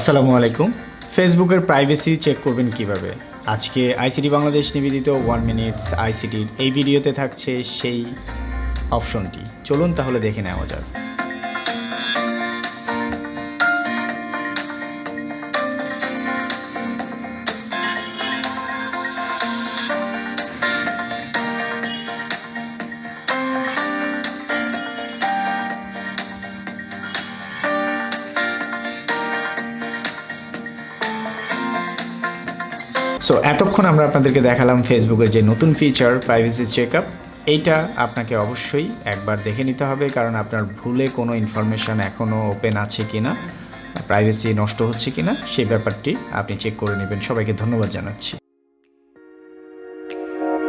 আসসালামু আলাইকুম। ফেসবুকের প্রাইভেসি চেক করবেন কিভাবে? আজকে আইসিটি বাংলাদেশ নিবেদিত 1 মিনিটস আইসিটির এই ভিডিওতে থাকছে সেই অপশনটি। চলুন তাহলে দেখে নেওয়া যাক। সো এতক্ষণ আমরা আপনাদেরকে দেখালাম ফেসবুকের যে নতুন ফিচার প্রাইভেসি চেকআপ। এইটা আপনাকে অবশ্যই একবার দেখে নিতে হবে, কারণ আপনার ভুলে কোনো ইনফরমেশান এখনও ওপেন আছে কিনা, প্রাইভেসি নষ্ট হচ্ছে কিনা সেই ব্যাপারটি আপনি চেক করে নেবেন। সবাইকে ধন্যবাদ জানাচ্ছি।